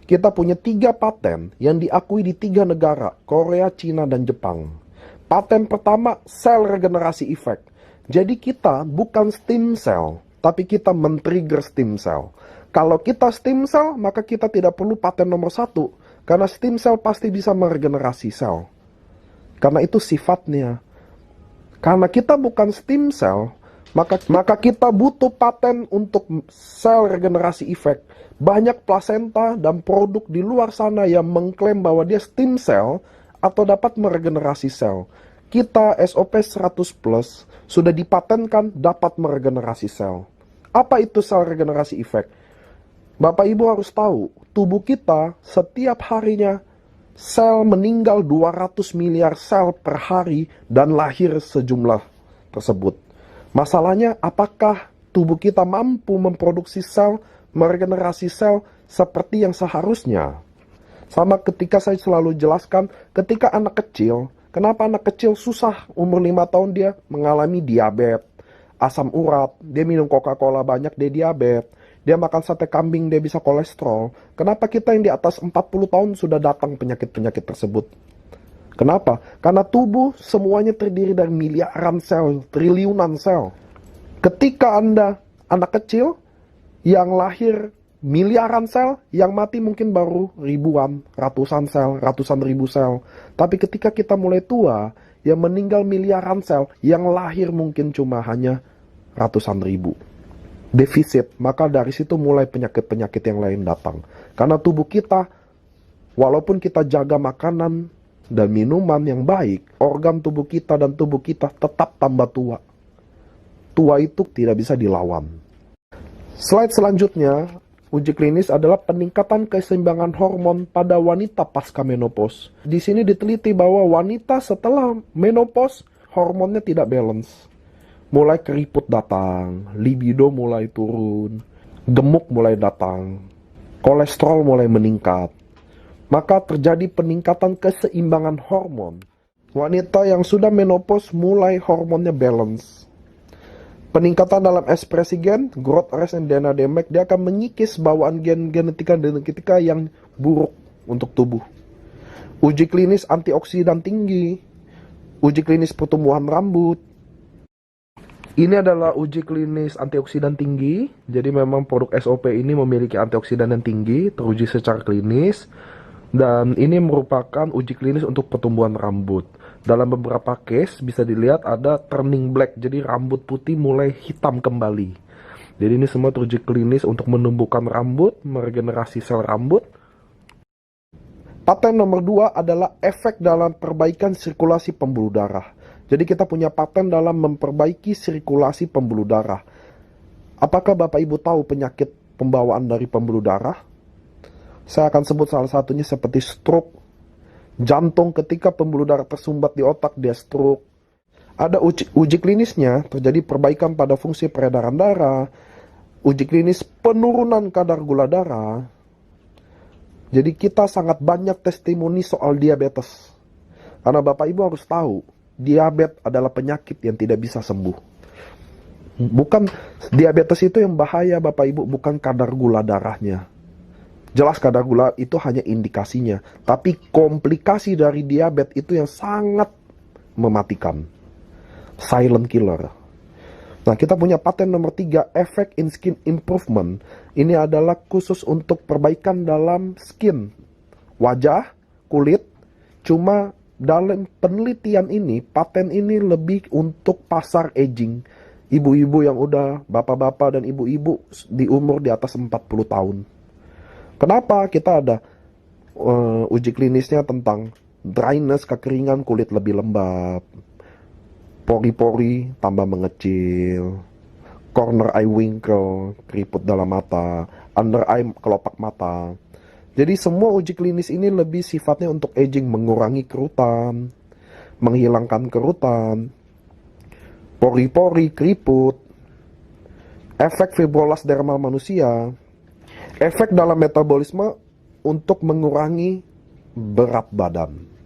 Kita punya 3 paten yang diakui di 3 negara, Korea, Cina, dan Jepang. Paten pertama, sel regenerasi efek. Jadi kita bukan stem cell, tapi kita men-trigger stem cell. Kalau kita stem cell, maka kita tidak perlu paten nomor 1, karena stem cell pasti bisa meregenerasi sel. Karena itu sifatnya. Karena kita bukan stem cell, maka kita butuh paten untuk sel regenerasi efek. Banyak plasenta dan produk di luar sana yang mengklaim bahwa dia stem cell atau dapat meregenerasi sel. Kita SOP 100 plus sudah dipatenkan dapat meregenerasi sel. Apa itu sel regenerasi efek? Bapak Ibu harus tahu, tubuh kita setiap harinya sel meninggal 200 miliar sel per hari dan lahir sejumlah tersebut. Masalahnya, apakah tubuh kita mampu memproduksi sel, meregenerasi sel seperti yang seharusnya? Sama ketika saya selalu jelaskan, ketika anak kecil, kenapa anak kecil susah umur 5 tahun dia mengalami diabetes, asam urat, dia minum Coca-Cola banyak, dia diabetes, dia makan sate kambing, dia bisa kolesterol. Kenapa kita yang di atas 40 tahun sudah datang penyakit-penyakit tersebut? Kenapa? Karena tubuh semuanya terdiri dari miliaran sel, triliunan sel. Ketika Anda anak kecil yang lahir miliaran sel, yang mati mungkin baru ribuan, ratusan sel, ratusan ribu sel. Tapi ketika kita mulai tua, yang meninggal miliaran sel, yang lahir mungkin cuma hanya ratusan ribu. Defisit, maka dari situ mulai penyakit-penyakit yang lain datang. Karena tubuh kita, walaupun kita jaga makanan dan minuman yang baik, organ tubuh kita dan tubuh kita tetap tambah tua. Tua itu tidak bisa dilawan. Slide selanjutnya, uji klinis adalah peningkatan keseimbangan hormon pada wanita pasca menopause. Di sini diteliti bahwa wanita setelah menopause, hormonnya tidak balance. Mulai keriput datang, libido mulai turun, gemuk mulai datang, kolesterol mulai meningkat. Maka terjadi peningkatan keseimbangan hormon. Wanita yang sudah menopause mulai hormonnya balance. Peningkatan dalam ekspresi gen, growth rate and DNA-DMX, dia akan mengikis bawaan gen genetika yang buruk untuk tubuh. Uji klinis antioksidan tinggi, uji klinis pertumbuhan rambut. Ini adalah uji klinis antioksidan tinggi, jadi memang produk SOP ini memiliki antioksidan yang tinggi, teruji secara klinis. Dan ini merupakan uji klinis untuk pertumbuhan rambut. Dalam beberapa case bisa dilihat ada turning black, jadi rambut putih mulai hitam kembali. Jadi ini semua teruji klinis untuk menumbuhkan rambut, meregenerasi sel rambut. Paten nomor 2 adalah efek dalam perbaikan sirkulasi pembuluh darah. Jadi kita punya paten dalam memperbaiki sirkulasi pembuluh darah. Apakah Bapak Ibu tahu penyakit pembawaan dari pembuluh darah? Saya akan sebut salah satunya seperti stroke. Jantung ketika pembuluh darah tersumbat di otak, dia stroke. Ada uji klinisnya, terjadi perbaikan pada fungsi peredaran darah. Uji klinis penurunan kadar gula darah. Jadi kita sangat banyak testimoni soal diabetes. Karena Bapak Ibu harus tahu, diabetes adalah penyakit yang tidak bisa sembuh. Bukan diabetes itu yang bahaya Bapak Ibu, bukan kadar gula darahnya. Jelas kadar gula itu hanya indikasinya, tapi komplikasi dari diabetes itu yang sangat mematikan. Silent killer. Nah, kita punya paten nomor 3, efek in skin improvement. Ini adalah khusus untuk perbaikan dalam skin, wajah, kulit. Cuma dalam penelitian ini, paten ini lebih untuk pasar aging. Ibu-ibu yang udah, bapak-bapak dan ibu-ibu di umur di atas 40 tahun. Kenapa kita ada uji klinisnya tentang dryness, kekeringan, kulit lebih lembab, pori-pori tambah mengecil, corner eye wrinkle, keriput dalam mata, under eye kelopak mata. Jadi semua uji klinis ini lebih sifatnya untuk aging, mengurangi kerutan, menghilangkan kerutan, pori-pori, keriput, efek fibrolas dermal manusia, efek dalam metabolisme untuk mengurangi berat badan.